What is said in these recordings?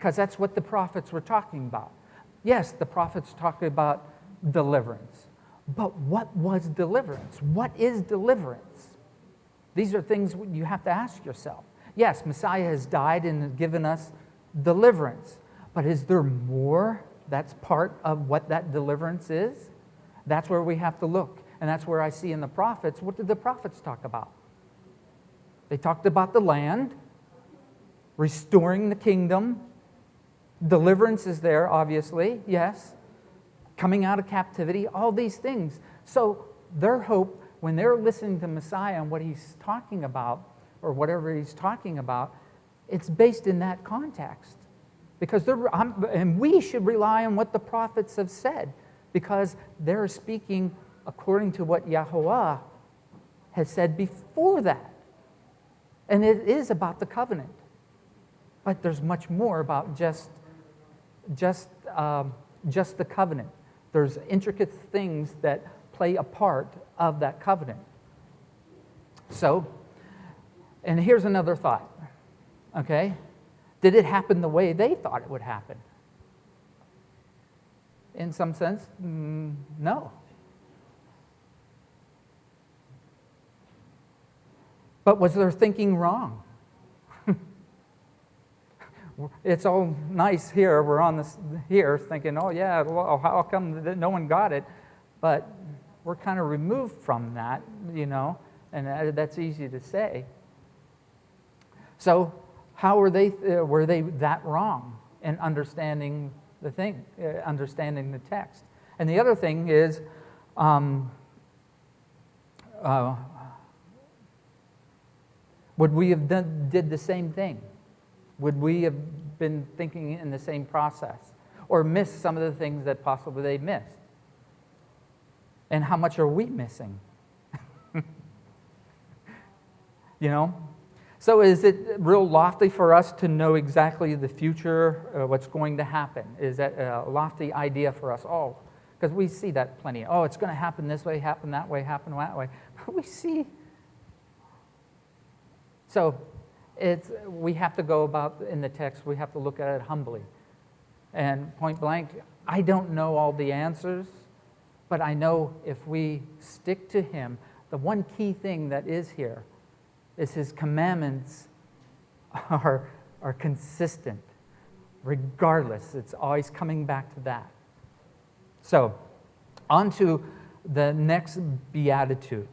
because that's what the prophets were talking about. Yes, the prophets talked about deliverance. But what was deliverance? What is deliverance? These are things you have to ask yourself. Yes, Messiah has died and given us deliverance. But is there more that's part of what that deliverance is? That's where we have to look. And that's where I see in the prophets, what did the prophets talk about? They talked about the land, restoring the kingdom. Deliverance is there, obviously, yes. Coming out of captivity, all these things. So their hope, when they're listening to Messiah and what he's talking about, or whatever he's talking about, it's based in that context. Because and we should rely on what the prophets have said, because they're speaking according to what Yahuwah has said before that. And it is about the covenant. But there's much more about just the covenant. There's intricate things that play a part of that covenant. So, and here's another thought, okay? Did it happen the way they thought it would happen? In some sense, no. But was their thinking wrong? It's all nice here. We're on this here thinking, oh yeah, well, how come no one got it? But we're kind of removed from that, and that's easy to say. So how were they that wrong in understanding the thing, understanding the text? And the other thing is, would we have did the same thing? Would we have been thinking in the same process? Or missed some of the things that possibly they missed? And how much are we missing? So is it real lofty for us to know exactly the future, what's going to happen? Is that a lofty idea for us? Oh, because we see that plenty. Oh, it's going to happen this way, happen that way, happen that way. We see. So we have to go about, in the text, we have to look at it humbly. And point blank, I don't know all the answers, but I know if we stick to him, the one key thing that is here is his commandments are consistent. Regardless, it's always coming back to that. So, on to the next beatitude.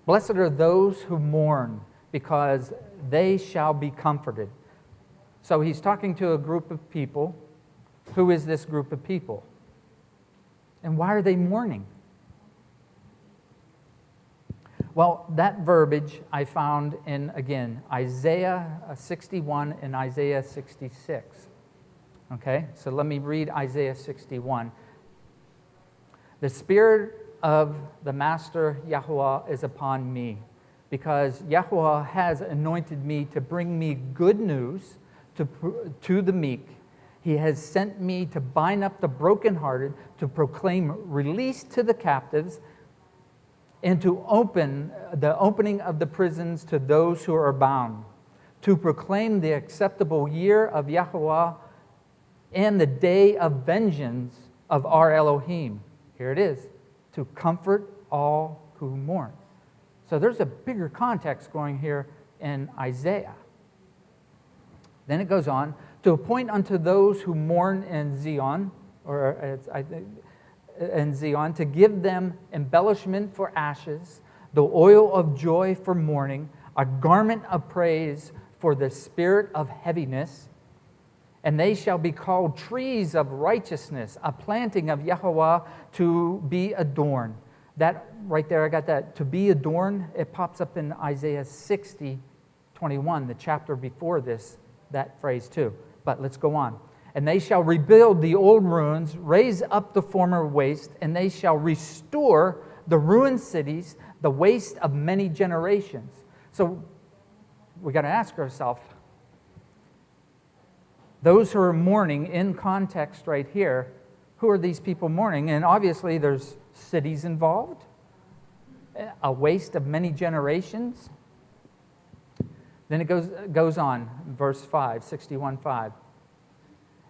Blessed are those who mourn, because they shall be comforted. So he's talking to a group of people. Who is this group of people? And why are they mourning? Well, that verbiage I found in, again, Isaiah 61 and Isaiah 66. Okay, so let me read Isaiah 61. The Spirit of the Master Yahuwah is upon me, because Yahuwah has anointed me to bring me good news to the meek. He has sent me to bind up the brokenhearted, to proclaim release to the captives, and to open the opening of the prisons to those who are bound, to proclaim the acceptable year of Yahuwah and the day of vengeance of our Elohim. Here it is, to comfort all who mourn. So there's a bigger context going here in Isaiah. Then it goes on, to appoint unto those who mourn in Zion, to give them embellishment for ashes, the oil of joy for mourning, a garment of praise for the spirit of heaviness, and they shall be called trees of righteousness, a planting of Yahuwah to be adorned. That right there, I got that. To be adorned, it pops up in Isaiah 60:21, the chapter before this, that phrase too. But let's go on. And they shall rebuild the old ruins, raise up the former waste, and they shall restore the ruined cities, the waste of many generations. So we got to ask ourselves, those who are mourning, in context right here, who are these people mourning? And obviously there's cities involved, a waste of many generations. Then it goes on, verse 5, 61:5.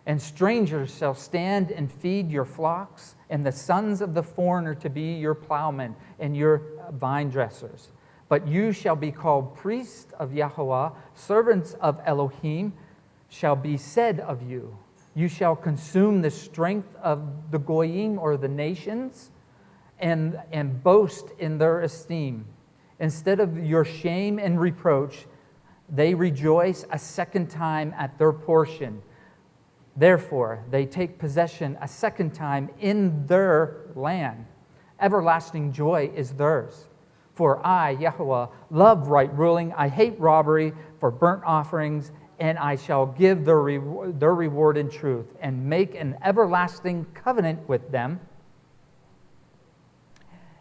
And strangers shall stand and feed your flocks, and the sons of the foreigner to be your plowmen and your vine dressers. But you shall be called priests of Yahweh, servants of Elohim shall be said of you. You shall consume the strength of the goyim, or the nations, and boast in their esteem. Instead of your shame and reproach, they rejoice a second time at their portion. Therefore, they take possession a second time in their land. Everlasting joy is theirs. For I, Yahweh, love right ruling. I hate robbery for burnt offerings, and I shall give their reward in truth, and make an everlasting covenant with them.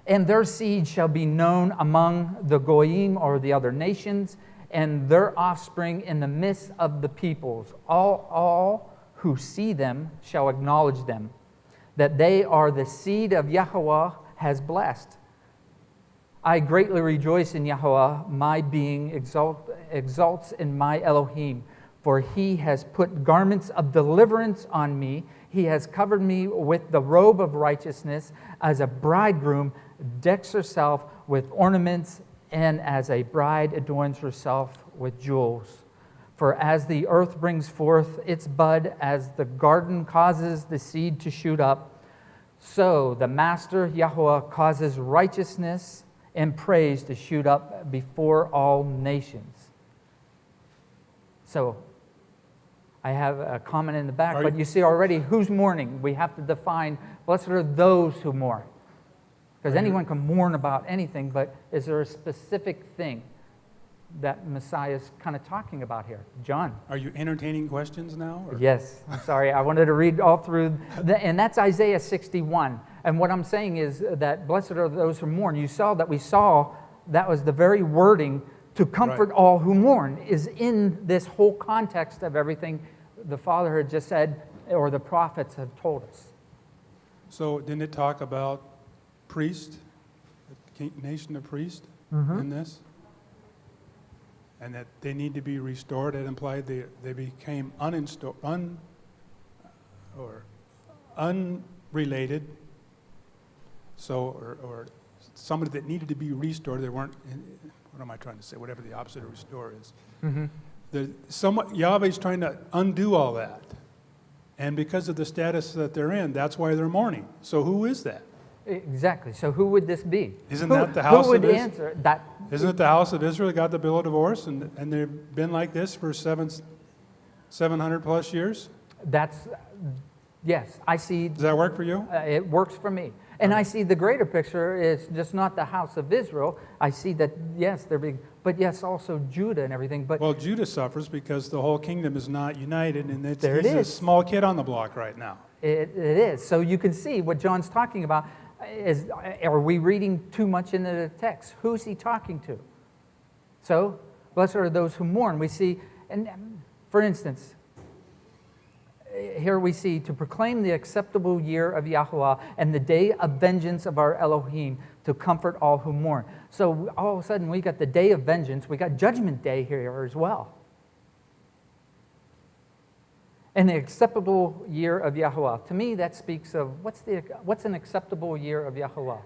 And their seed shall be known among the goyim, or the other nations, and their offspring in the midst of the peoples. All who see them shall acknowledge them, that they are the seed of Yahweh has blessed. I greatly rejoice in Yahweh, my being exalts in my Elohim, for he has put garments of deliverance on me. He has covered me with the robe of righteousness, as a bridegroom decks herself with ornaments, and as a bride adorns herself with jewels. For as the earth brings forth its bud, as the garden causes the seed to shoot up, so the Master Yahweh causes righteousness and praise to shoot up before all nations. So, I have a comment in the back, but you see already who's mourning. We have to define, blessed are those who mourn. Because anyone can mourn about anything, but is there a specific thing that Messiah is kind of talking about here? John. Are you entertaining questions now? Or? Yes. I'm sorry. I wanted to read all through. And that's Isaiah 61. And what I'm saying is that blessed are those who mourn. You saw that that was the very wording to comfort all who mourn is in this whole context of everything the Father had just said, or the prophets have told us. So didn't it talk about priest, nation of priests in this? And that they need to be restored. It implied they became unrelated. So, or somebody that needed to be restored. They weren't. What am I trying to say? Whatever the opposite of restore is. Yahweh's trying to undo all that, and because of the status that they're in, that's why they're mourning. So who is that? Exactly. So who would this be? Isn't that the house who would of answer that? Isn't it the house of Israel that got the bill of divorce, and they've been like this for 700 plus years? Yes, I see. Does that work for you? It works for me. And I see the greater picture is just not the house of Israel. I see that, yes, they're big, but yes, also Judah and everything. But well, Judah suffers because the whole kingdom is not united, and he's a a small kid on the block right now. It is. So you can see what John's talking about. Are we reading too much into the text? Who's he talking to? So, blessed are those who mourn. We see, and for instance, here we see to proclaim the acceptable year of Yahweh and the day of vengeance of our Elohim, to comfort all who mourn. So all of a sudden we got the day of vengeance, we got judgment day here as well. And the acceptable year of Yahweh. To me, that speaks of what's an acceptable year of Yahweh?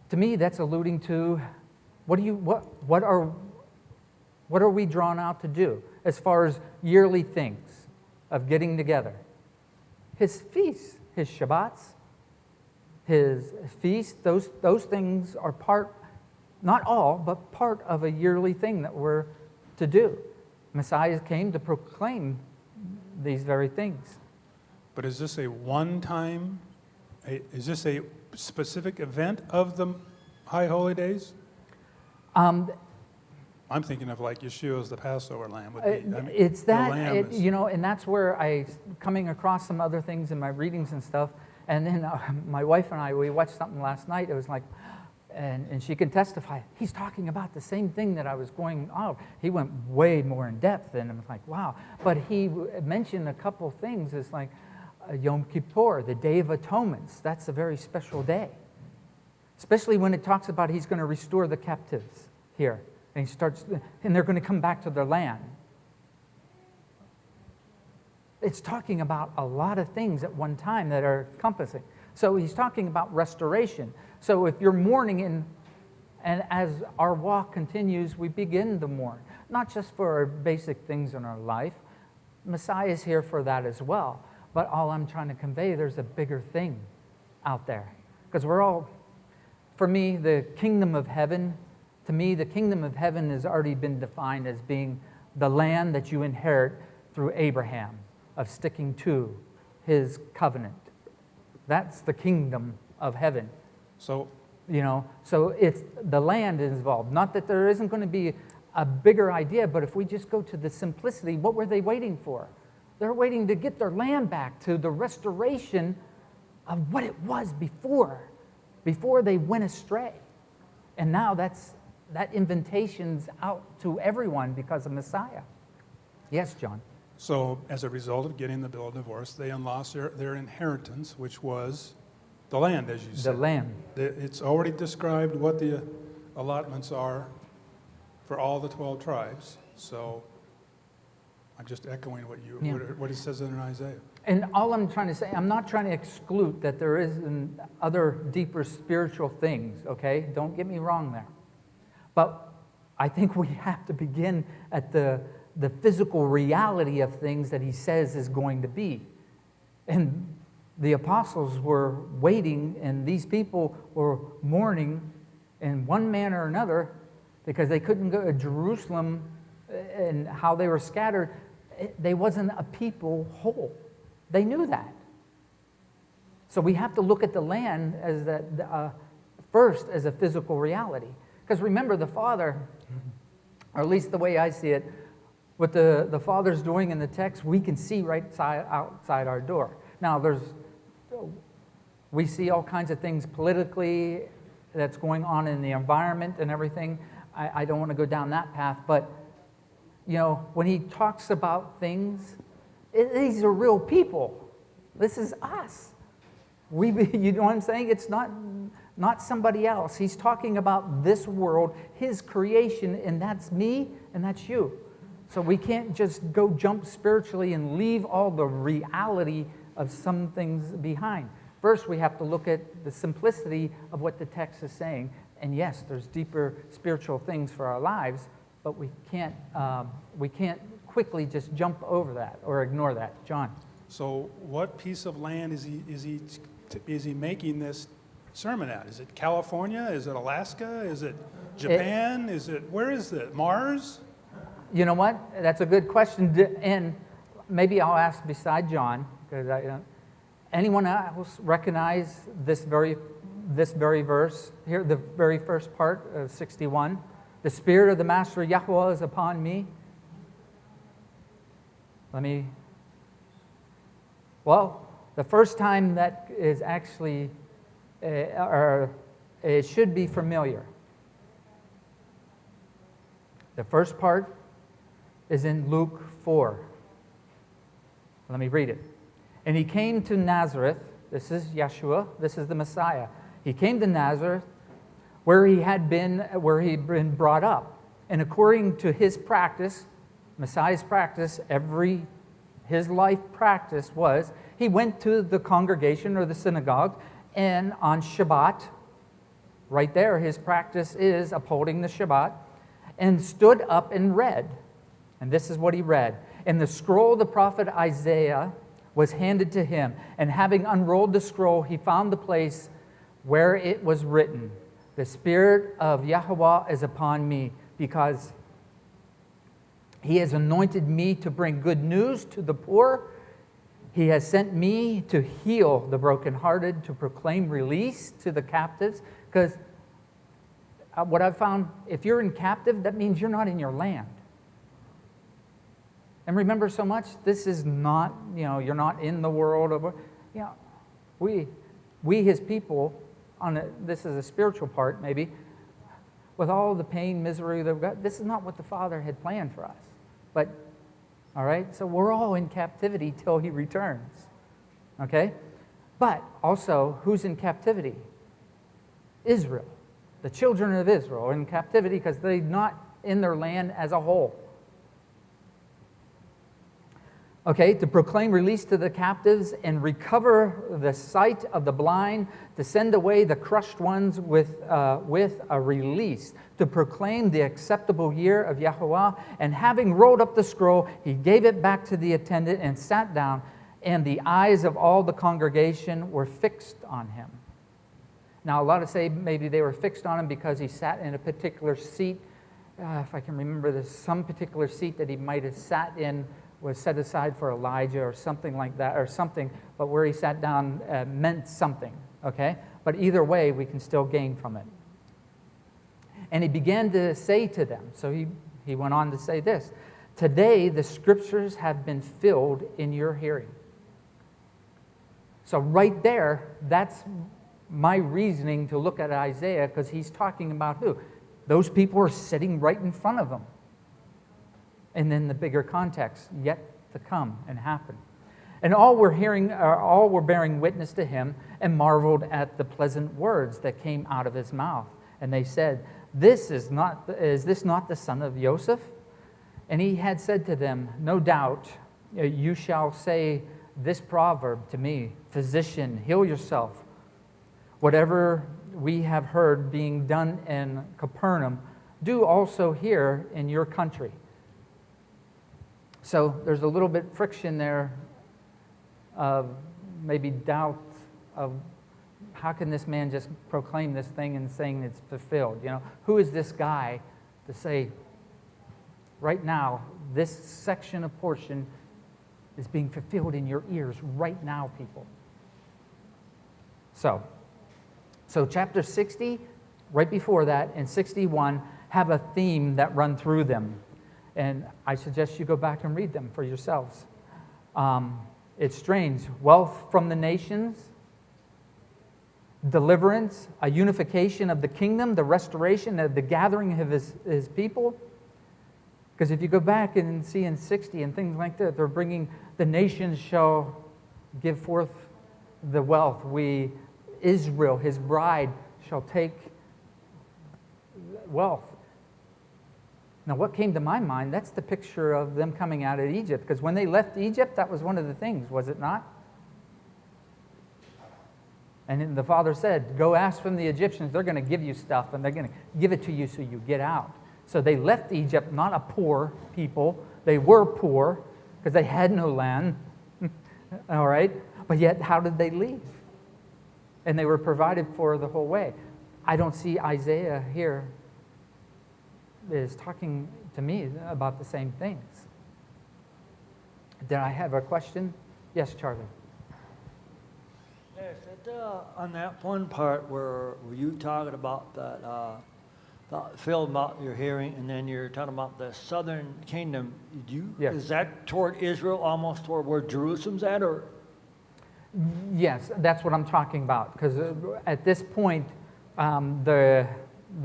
To me, that's alluding to what are we drawn out to do as far as yearly things of getting together? His feasts, his Shabbats, his feasts, those things are part, not all, but part of a yearly thing that we're to do. Messiah came to proclaim these very things. But is this a one-time, is this a specific event of the High Holy Days? I'm thinking of like Yeshua's the Passover lamb. It's that, and that's where coming across some other things in my readings and stuff, and then my wife and I, we watched something last night, it was like, and she can testify, he's talking about the same thing that I was going on. He went way more in depth, and I'm like, wow. But he mentioned a couple things. It's like Yom Kippur, the Day of Atonements. That's a very special day. Especially when it talks about he's going to restore the captives here. And they're going to come back to their land. It's talking about a lot of things at one time that are encompassing. So he's talking about restoration. So if you're mourning, and as our walk continues, we begin to mourn, not just for our basic things in our life. Messiah is here for that as well. But all I'm trying to convey, there's a bigger thing out there. Because we're all, for me, the kingdom of heaven, to me, the kingdom of heaven has already been defined as being the land that you inherit through Abraham, of sticking to his covenant. That's the kingdom of heaven. So, so it's the land is involved. Not that there isn't going to be a bigger idea, but if we just go to the simplicity, what were they waiting for? They're waiting to get their land back, to the restoration of what it was before they went astray. And now that invitation's out to everyone because of Messiah. Yes, John? So as a result of getting the bill of divorce, they lost their inheritance, which was the land, as you said. The land. It's already described what the allotments are for all the 12 tribes. So I'm just echoing what it says in Isaiah. And all I'm trying to say, I'm not trying to exclude that there is other deeper spiritual things, okay? Don't get me wrong there. But I think we have to begin at the physical reality of things that he says is going to be. And the apostles were waiting, and these people were mourning in one manner or another because they couldn't go to Jerusalem and how they were scattered. They wasn't a people whole. They knew that. So we have to look at the land as first as a physical reality. Because remember, the Father, or at least the way I see it, what the Father's doing in the text, we can see right outside our door. Now, we see all kinds of things politically that's going on in the environment and everything. I don't want to go down that path, but when he talks about things, these are real people. This is us. You know what I'm saying? It's not somebody else. He's talking about this world, his creation, and that's me and that's you. So we can't just go jump spiritually and leave all the reality of some things behind. First, we have to look at the simplicity of what the text is saying. And yes, there's deeper spiritual things for our lives, but we can't quickly just jump over that or ignore that. John? So what piece of land is he making this sermon at? Is it California? Is it Alaska? Is it Japan? Where is it? Mars? You know what? That's a good question. And maybe I'll ask beside John, because anyone else recognize this very verse here, the very first part of 61? The Spirit of the Master Yahweh is upon me. Well, the first time that is actually, it should be familiar. The first part is in Luke 4. Let me read it. And he came to Nazareth. This is Yeshua. This is the Messiah. He came to Nazareth, where he'd been brought up. And according to his practice, Messiah's practice, his life practice was, he went to the congregation or the synagogue, and on Shabbat, right there, his practice is upholding the Shabbat, and stood up and read. And this is what he read. And the scroll of the prophet Isaiah was handed to him. And having unrolled the scroll, he found the place where it was written, "The Spirit of Yahweh is upon me, because he has anointed me to bring good news to the poor. He has sent me to heal the brokenhearted, to proclaim release to the captives." Because what I've found, if you're in captive, that means you're not in your land. And remember so much, this is not, you're not in the world. We his people, this is a spiritual part maybe, with all the pain, misery that we've got, this is not what the Father had planned for us. But, all right, so we're all in captivity till he returns. Okay? But also, who's in captivity? Israel. The children of Israel are in captivity because they're not in their land as a whole. Okay, to proclaim release to the captives and recover the sight of the blind, to send away the crushed ones with a release, to proclaim the acceptable year of Yahuwah. And having rolled up the scroll, he gave it back to the attendant and sat down, and the eyes of all the congregation were fixed on him. Now, a lot of say maybe they were fixed on him because he sat in a particular seat. If I can remember, there's some particular seat that he might have sat in was set aside for Elijah or something like that, or something, but where he sat down meant something, okay? But either way, we can still gain from it. And he began to say to them, so he went on to say this, "Today the scriptures have been filled in your hearing." So right there, that's my reasoning to look at Isaiah, because he's talking about who? Those people are sitting right in front of him. And then the bigger context yet to come and happen. And all were bearing witness to him and marveled at the pleasant words that came out of his mouth. And they said, is this not the son of Joseph? And he had said to them, "No doubt you shall say this proverb to me, 'Physician, heal yourself. Whatever we have heard being done in Capernaum, do also here in your country.'" So there's a little bit friction there of maybe doubt of how can this man just proclaim this thing and saying it's fulfilled? You know, who is this guy to say, right now, this section of portion is being fulfilled in your ears right now, people. So chapter 60, right before that, and 61 have a theme that run through them. And I suggest you go back and read them for yourselves. It's strange. Wealth from the nations, deliverance, a unification of the kingdom, the restoration of the gathering of his people. Because if you go back and see in 60 and things like that, they're bringing the nations shall give forth the wealth. Israel, his bride, shall take wealth. Now, what came to my mind, that's the picture of them coming out of Egypt. Because when they left Egypt, that was one of the things, was it not? And then the father said, "Go ask from the Egyptians. They're going to give you stuff, and they're going to give it to you so you get out." So they left Egypt, not a poor people. They were poor because they had no land. All right? But yet, how did they leave? And they were provided for the whole way. I don't see Isaiah here is talking to me about the same things. Did I have a question? Yes, Charlie. Yes, on that one part where you talking about that filled about your hearing, and then you're talking about the southern kingdom. Yes. Is that toward Israel, almost toward where Jerusalem's at, or? Yes, that's what I'm talking about. Because at this point, there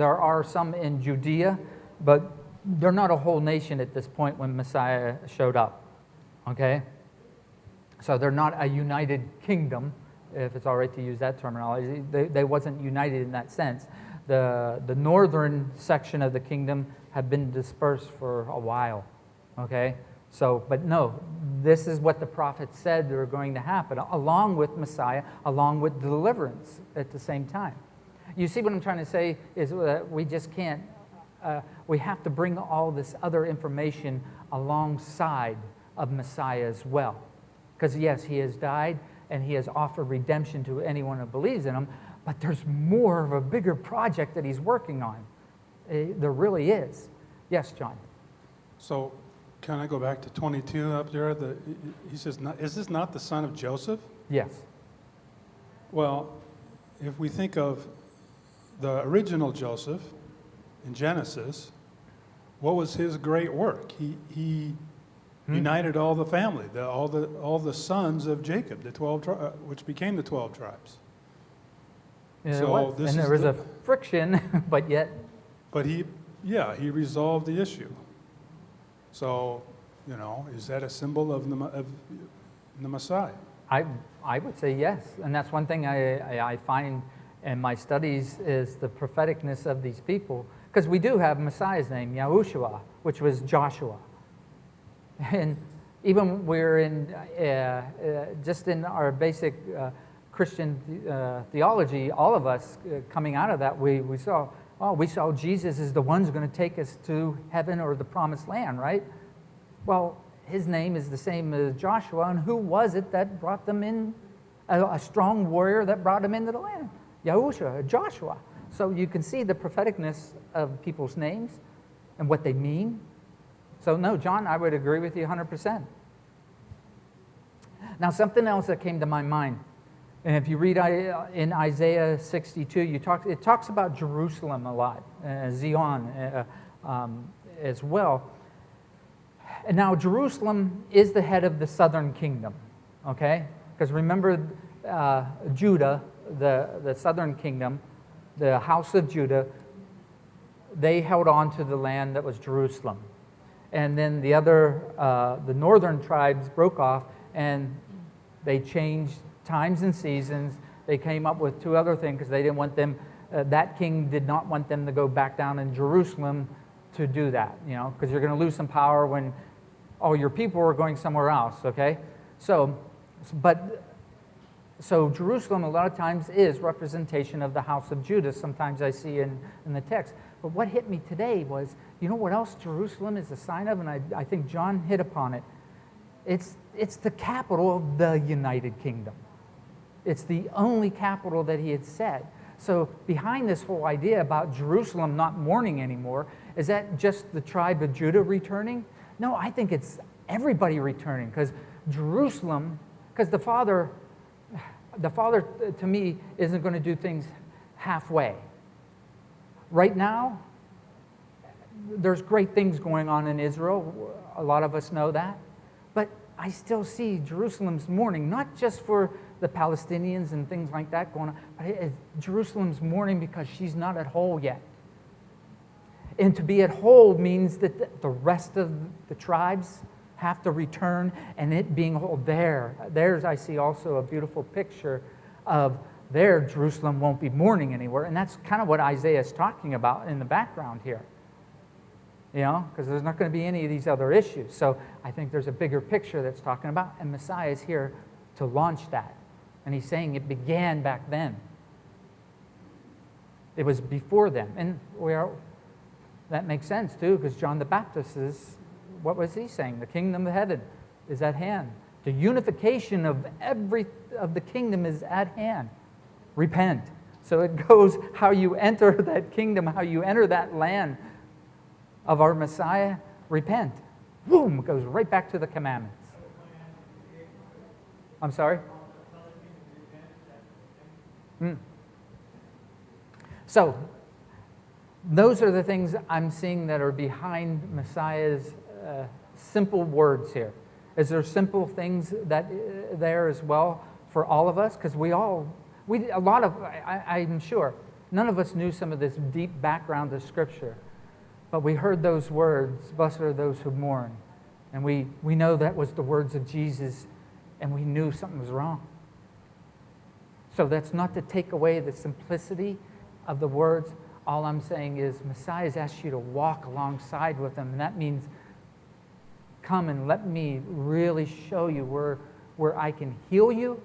are some in Judea, but they're not a whole nation at this point when Messiah showed up. Okay? So they're not a united kingdom, if it's all right to use that terminology. They wasn't united in that sense. The northern section of the kingdom had been dispersed for a while. Okay? So, but no, this is what the prophets said were going to happen, along with Messiah, along with deliverance at the same time. You see what I'm trying to say is that we just can't, we have to bring all this other information alongside of Messiah as well. Because yes, he has died and he has offered redemption to anyone who believes in him, but there's more of a bigger project that he's working on. There really is. Yes, John. So can I go back to 22 up there? He says, "Is this not the son of Joseph?" Yes. Well, if we think of the original Joseph in Genesis, what was his great work? He united all the family, all the sons of Jacob, the 12 which became the 12 tribes. Yeah, So this and there was a friction, but yet. But he resolved the issue. So, is that a symbol of the Messiah? I would say yes, and that's one thing I find in my studies is the propheticness of these people, because we do have Messiah's name, Yahushua, which was Joshua, and Even we're in, just in our basic Christian theology, all of us coming out of that, we saw Jesus is the one who's going to take us to heaven or the promised land, right? Well, his name is the same as Joshua, and who was it that brought them in, a strong warrior that brought them into the land? Yahushua, Joshua. So you can see the propheticness of people's names and what they mean. So no, John, I would agree with you 100%. Now, something else that came to my mind, and if you read in Isaiah 62, it talks about Jerusalem a lot, Zion as well. And now Jerusalem is the head of the southern kingdom, okay? Because remember Judah, the southern kingdom, the house of Judah, they held on to the land that was Jerusalem. And then the northern tribes broke off, and they changed times and seasons. They came up with two other things because they didn't want them, that king did not want them to go back down in Jerusalem to do that, because you're going to lose some power when all your people are going somewhere else, okay? So Jerusalem a lot of times is representation of the house of Judah. Sometimes I see in the text. But what hit me today was, you know what else Jerusalem is a sign of? And I think John hit upon it. It's the capital of the United Kingdom. It's the only capital that he had said. So behind this whole idea about Jerusalem not mourning anymore, is that just the tribe of Judah returning? No, I think it's everybody returning, because Jerusalem, because the Father to me isn't going to do things halfway. Right now, there's great things going on in Israel. A lot of us know that. But I still see Jerusalem's mourning, not just for the Palestinians and things like that going on, but Jerusalem's mourning because she's not at whole yet. And to be at whole means that the rest of the tribes have to return, and it being whole. There's I see also a beautiful picture of there Jerusalem won't be mourning anywhere, and that's kind of what Isaiah is talking about in the background here. Because there's not going to be any of these other issues. So I think there's a bigger picture that's talking about, and Messiah is here to launch that. And he's saying it began back then. It was before them. And that makes sense too, because John the Baptist what was he saying? The kingdom of heaven is at hand. The unification of the kingdom is at hand. Repent. So it goes how you enter that kingdom, how you enter that land of our Messiah. Repent. Boom, it goes right back to the commandments. I'm sorry? So, those are the things I'm seeing that are behind Messiah's simple words here. Is there simple things that there as well for all of us? Because I'm sure, none of us knew some of this deep background of Scripture. But we heard those words, blessed are those who mourn. And we know that was the words of Jesus, and we knew something was wrong. So that's not to take away the simplicity of the words. All I'm saying is Messiah has asked you to walk alongside with him, and that means come and let me really show you where I can heal you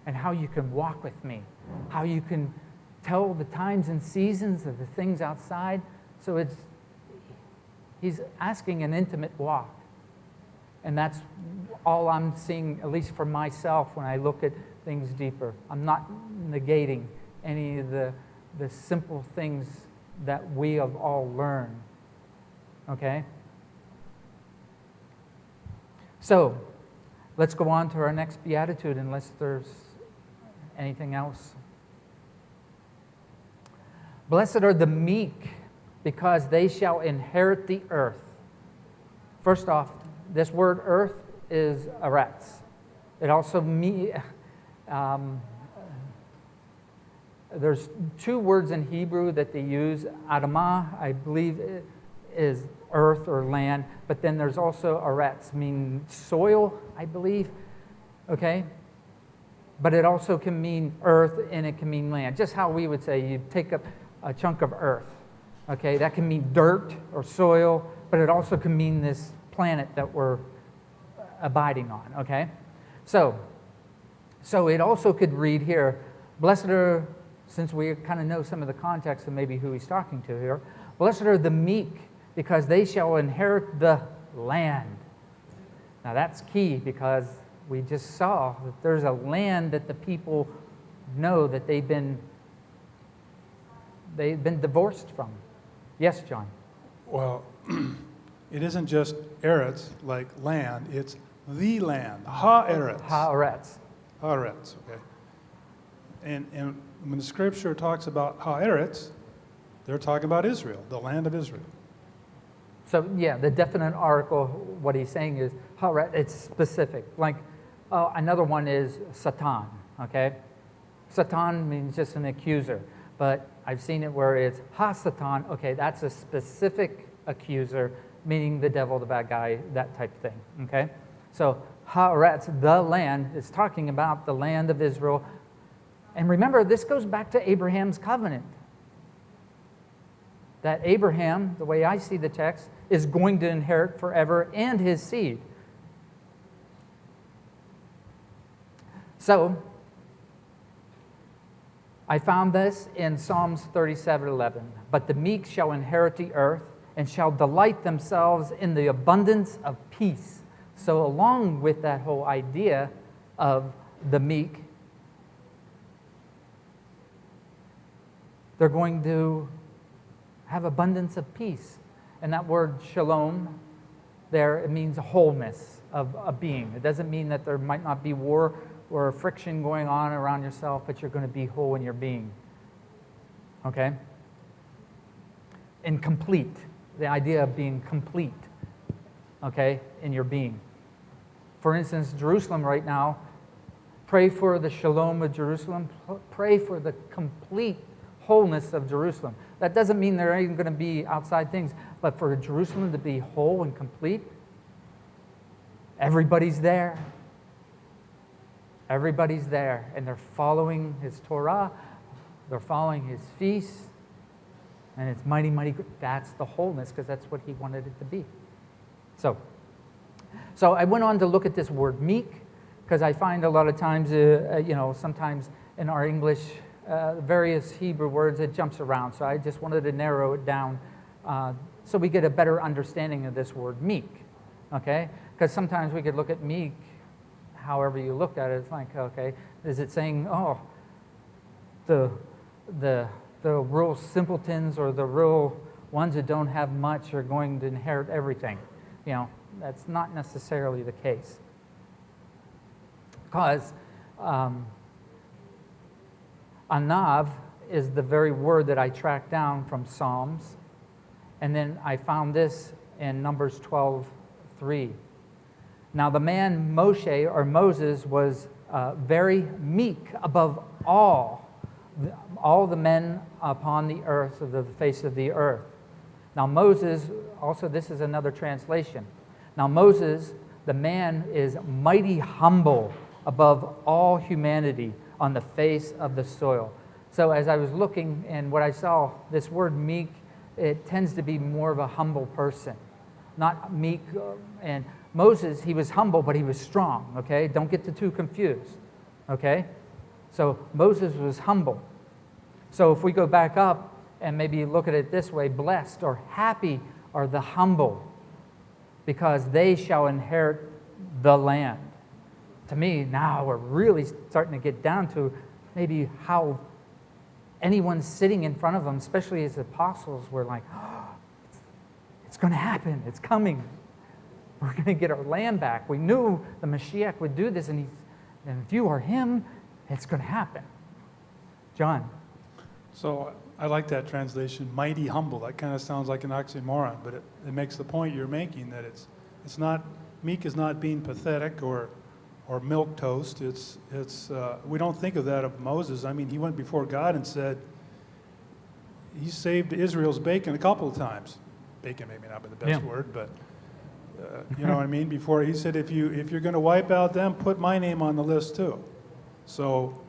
and how you can walk with me, how you can tell the times and seasons of the things outside. So he's asking an intimate walk. And that's all I'm seeing, at least for myself, when I look at things deeper. I'm not negating any of the simple things that we have all learned. Okay? So, let's go on to our next beatitude unless there's anything else. Blessed are the meek, because they shall inherit the earth. First off, this word earth is aretz. It also there's two words in Hebrew that they use. Adamah, I believe, is earth or land, but then there's also aretz, meaning soil, I believe. Okay? But it also can mean earth and it can mean land. Just how we would say you take up a chunk of earth. Okay, that can mean dirt or soil, but it also can mean this planet that we're abiding on, okay? So it also could read here, blessed are, since we kind of know some of the context of maybe who he's talking to here, blessed are the meek, because they shall inherit the land. Now that's key, because we just saw that there's a land that the people know that they've been divorced from. Yes, John? Well, it isn't just eretz, like land, it's the land, ha-eretz. Ha-eretz. Ha-eretz, okay. And when the scripture talks about ha-eretz, they're talking about Israel, the land of Israel. So yeah, the definite article, what he's saying is ha-eretz, it's specific. Like another one is Satan, okay? Satan means just an accuser, but I've seen it where it's ha-Satan, okay, that's a specific accuser, meaning the devil, the bad guy, that type of thing, okay? So ha-eretz, the land, is talking about the land of Israel. And remember, this goes back to Abraham's covenant. That Abraham, the way I see the text, is going to inherit forever and his seed. So, I found this in Psalms 37:11. But the meek shall inherit the earth and shall delight themselves in the abundance of peace. So along with that whole idea of the meek, they're going to have abundance of peace. And that word shalom there, it means wholeness of a being. It doesn't mean that there might not be war or friction going on around yourself, but you're going to be whole in your being. Okay? And complete. The idea of being complete, okay, in your being. For instance, Jerusalem right now, pray for the shalom of Jerusalem. Pray for the complete wholeness of Jerusalem. That doesn't mean there ain't going to be outside things, but for Jerusalem to be whole and complete, everybody's there. Everybody's there, and they're following his Torah, they're following his feasts, and it's mighty, mighty good. That's the wholeness, because that's what he wanted it to be. So I went on to look at this word meek, because I find a lot of times, sometimes in our English, various Hebrew words, it jumps around. So I just wanted to narrow it down so we get a better understanding of this word meek, okay? Because sometimes we could look at meek, however you look at it, it's like, okay, is it saying, oh, the real simpletons or the real ones that don't have much are going to inherit everything? You know, that's not necessarily the case. Because anav is the very word that I tracked down from Psalms, and then I found this in Numbers 12:3. Now the man Moshe, or Moses, was very meek above all the men upon the earth, of the face of the earth. Now Moses, also this is another translation. Now Moses, the man, is mighty humble above all humanity on the face of the soil. So as I was looking and what I saw, this word meek, it tends to be more of a humble person. Not meek, and Moses, he was humble, but he was strong, okay? Don't get the two confused, okay? So Moses was humble. So if we go back up and maybe look at it this way, blessed or happy are the humble, because they shall inherit the land. To me, now we're really starting to get down to maybe how anyone sitting in front of them, especially as apostles, were like, oh, it's going to happen, it's coming. We're going to get our land back. We knew the Mashiach would do this, and if you are him, it's going to happen. John. So I like that translation, mighty humble. That kind of sounds like an oxymoron, but it makes the point you're making, that it's not, meek is not being pathetic or milquetoast. It's we don't think of that of Moses. I mean, he went before God and said he saved Israel's bacon a couple of times. Bacon maybe not be the best word, but you know what I mean? Before he said, if you're going to wipe out them, put my name on the list too. So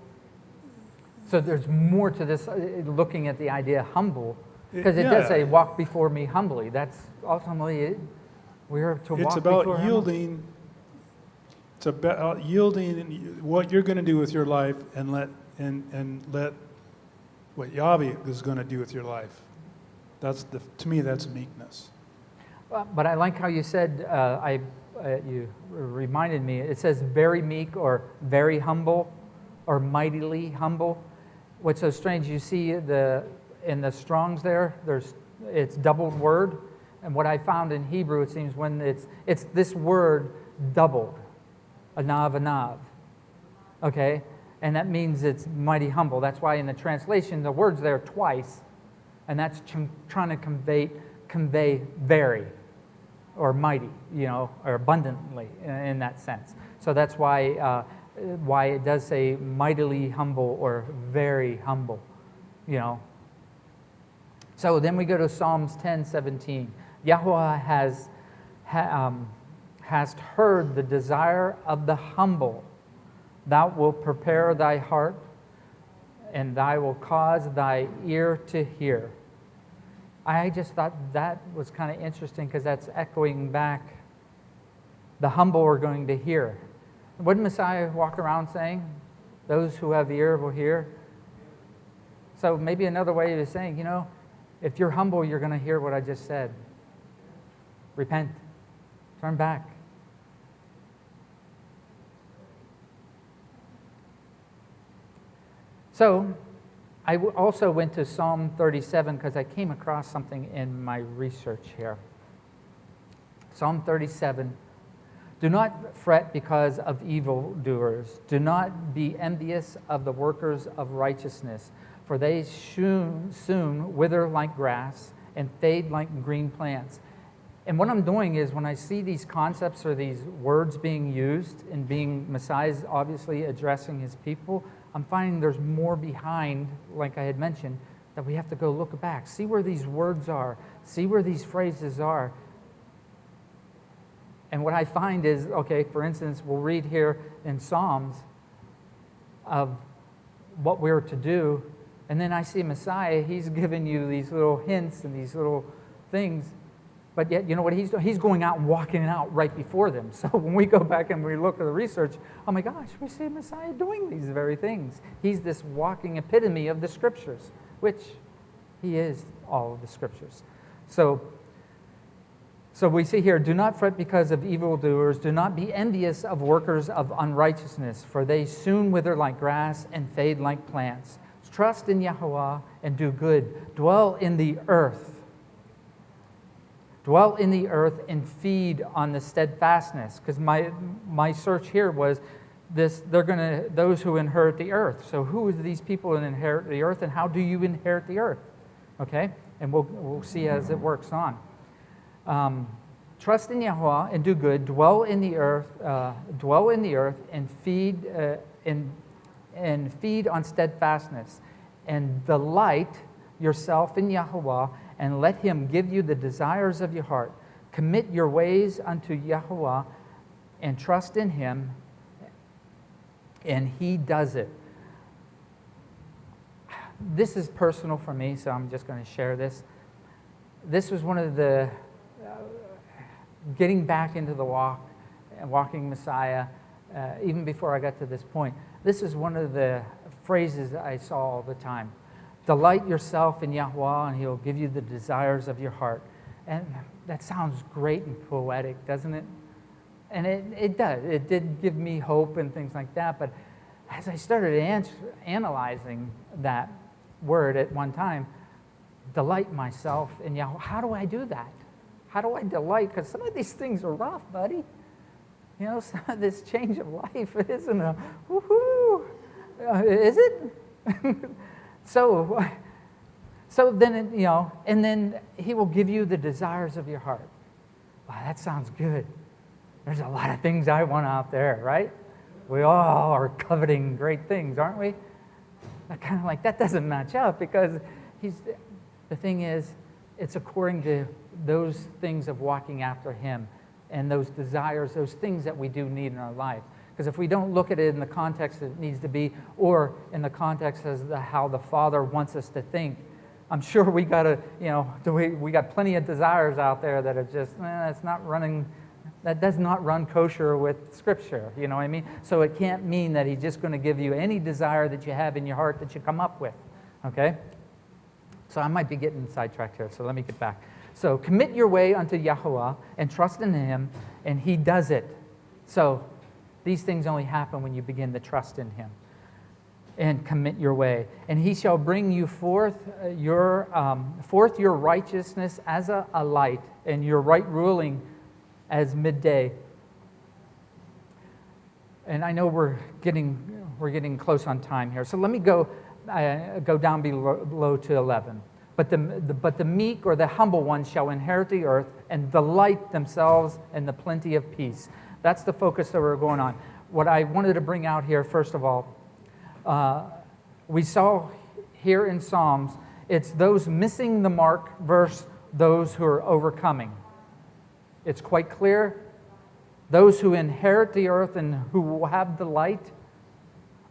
there's more to this, looking at the idea humble, because it does say, walk before me humbly. That's ultimately it. We're to walk before him. It's about yielding It's about yielding what you're going to do with your life and let what Yahweh is going to do with your life. To me, that's meekness. But I like how you said, you reminded me, it says very meek or very humble or mightily humble. What's so strange, you see in the Strongs it's doubled word. And what I found in Hebrew, it seems when it's this word doubled, anav, okay? And that means it's mighty humble. That's why in the translation, the word's there twice, and that's trying to convey very, or mighty, or abundantly in that sense. So that's why it does say mightily humble or very humble, So then we go to Psalms 10:17. Yahweh has heard the desire of the humble. Thou wilt prepare thy heart, and thou will cause thy ear to hear. I just thought that was kind of interesting because that's echoing back, the humble are going to hear. Wouldn't Messiah walk around saying, those who have ear will hear? So maybe another way of saying, if you're humble, you're going to hear what I just said. Repent. Turn back. So, I also went to Psalm 37 because I came across something in my research here. Psalm 37. Do not fret because of evildoers. Do not be envious of the workers of righteousness, for they soon wither like grass and fade like green plants. And what I'm doing is when I see these concepts or these words being used and Messiah's obviously addressing his people, I'm finding there's more behind, like I had mentioned, that we have to go look back, see where these words are, see where these phrases are. And what I find is, okay, for instance, we'll read here in Psalms of what we're to do, and then I see Messiah, he's giving you these little hints and these little things, but yet, you know what he's doing? He's going out and walking it out right before them. So when we go back and we look at the research, oh my gosh, we see Messiah doing these very things. He's this walking epitome of the Scriptures, which he is all of the Scriptures. So we see here, do not fret because of evildoers, do not be envious of workers of unrighteousness, for they soon wither like grass and fade like plants. Trust in Yahweh and do good. Dwell in the earth. Dwell in the earth and feed on the steadfastness. Because my search here was this: those who inherit the earth. So who is these people who inherit the earth, and how do you inherit the earth? Okay, and we'll see as it works on. Trust in Yahweh and do good. Dwell in the earth. And feed and feed on steadfastness, and delight yourself in Yahweh, and let him give you the desires of your heart. Commit your ways unto Yahweh, and trust in him, and he does it. This is personal for me, so I'm just going to share this. This was one of the getting back into the walk and walking Messiah, even before I got to this point. This is one of the phrases I saw all the time. Delight yourself in Yahweh, and he'll give you the desires of your heart. And that sounds great and poetic, doesn't it? And it does. It did give me hope and things like that. But as I started analyzing that word at one time, delight myself in Yahweh, how do I do that? How do I delight? Because some of these things are rough, buddy. You know, some of this change of life isn't a woohoo. Is it? So then, and then he will give you the desires of your heart. Wow, that sounds good. There's a lot of things I want out there, right? We all are coveting great things, aren't we? Kind of like, that doesn't match up, because the thing is, it's according to those things of walking after him and those desires, those things that we do need in our life. Because if we don't look at it in the context that it needs to be, or in the context as how the Father wants us to think, I'm sure we got to, we got plenty of desires out there that are just, it's not running That does not run kosher with Scripture, you know what I mean? So it can't mean that he's just going to give you any desire that you have in your heart that you come up with, okay? So I might be getting sidetracked here, so let me get back. So commit your way unto Yahweh and trust in him, and he does it. So these things only happen when you begin to trust in him and commit your way. And he shall bring you forth your righteousness as a light, and your right ruling as midday. And I know we're getting close on time here, so let me go down below to 11. But the meek or the humble ones shall inherit the earth and delight themselves in the plenty of peace. That's the focus that we're going on. What I wanted to bring out here, first of all, we saw here in Psalms, it's those missing the mark versus those who are overcoming. It's quite clear. Those who inherit the earth and who will have delight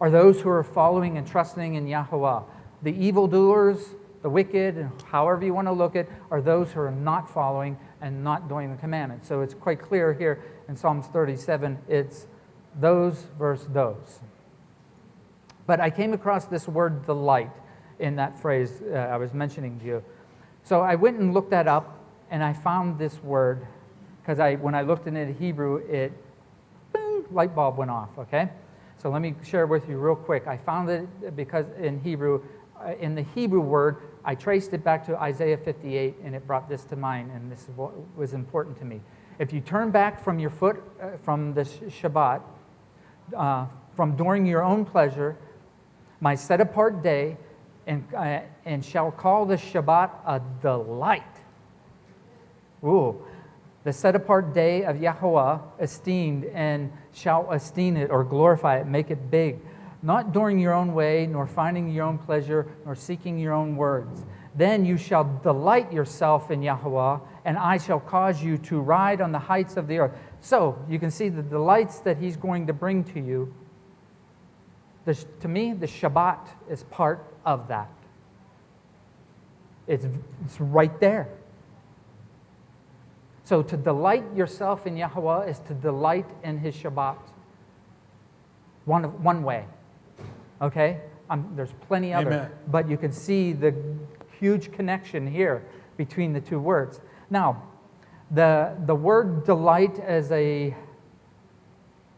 are those who are following and trusting in Yahweh. The evildoers, the wicked, and however you want to look at, are those who are not following and not doing the commandments. So it's quite clear here in Psalms 37, it's those versus those. But I came across this word delight in that phrase I was mentioning to you. So I went and looked that up, and I found this word, because when I looked in it Hebrew, boom, light bulb went off, okay? So let me share with you real quick. I found it because in Hebrew, in the Hebrew word, I traced it back to Isaiah 58, and it brought this to mind, and this is what was important to me. If you turn back from your foot, from the Shabbat, from doing your own pleasure, my set-apart day, and shall call the Shabbat a delight. Ooh. The set-apart day of Yahweh esteemed, and shall esteem it or glorify it, make it big, not doing your own way, nor finding your own pleasure, nor seeking your own words. Then you shall delight yourself in Yahweh, and I shall cause you to ride on the heights of the earth. So you can see the delights that he's going to bring to you. To me, the Shabbat is part of that. It's right there. So to delight yourself in Yahweh is to delight in his Shabbat. One way. Okay? There's plenty other. Amen. But you can see the huge connection here between the two words. Now, the word delight as a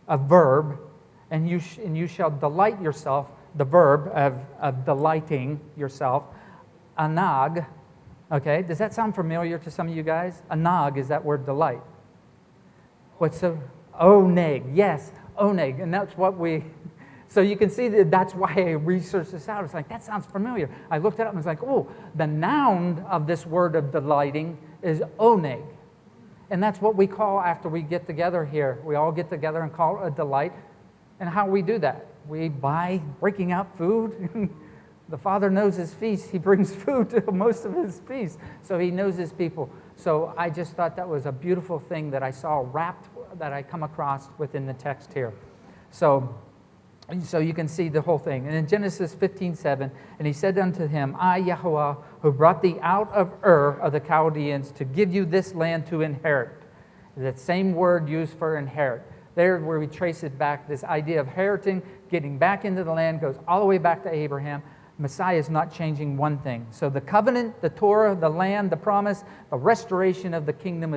verb, and you shall delight yourself, the verb of delighting yourself, anag. Okay, does that sound familiar to some of you guys? Anag is that word delight. What's the oneg? Yes, oneg, and that's what so you can see that's why I researched this out. It's like, that sounds familiar. I looked it up and was like, oh, the noun of this word of delighting is oneg. And that's what we call after we get together here. We all get together and call it a delight. And how we do that? We buy breaking out food. The Father knows his feast. He brings food to most of his feasts. So he knows his people. So I just thought that was a beautiful thing that I saw wrapped, that I come across within the text here. So you can see the whole thing. And in Genesis 15:7, and he said unto him, I, Yahweh, who brought thee out of Ur of the Chaldeans to give you this land to inherit. That same word used for inherit. There where we trace it back, this idea of inheriting, getting back into the land, goes all the way back to Abraham. Messiah is not changing one thing. So the covenant, the Torah, the land, the promise, the restoration of the kingdom is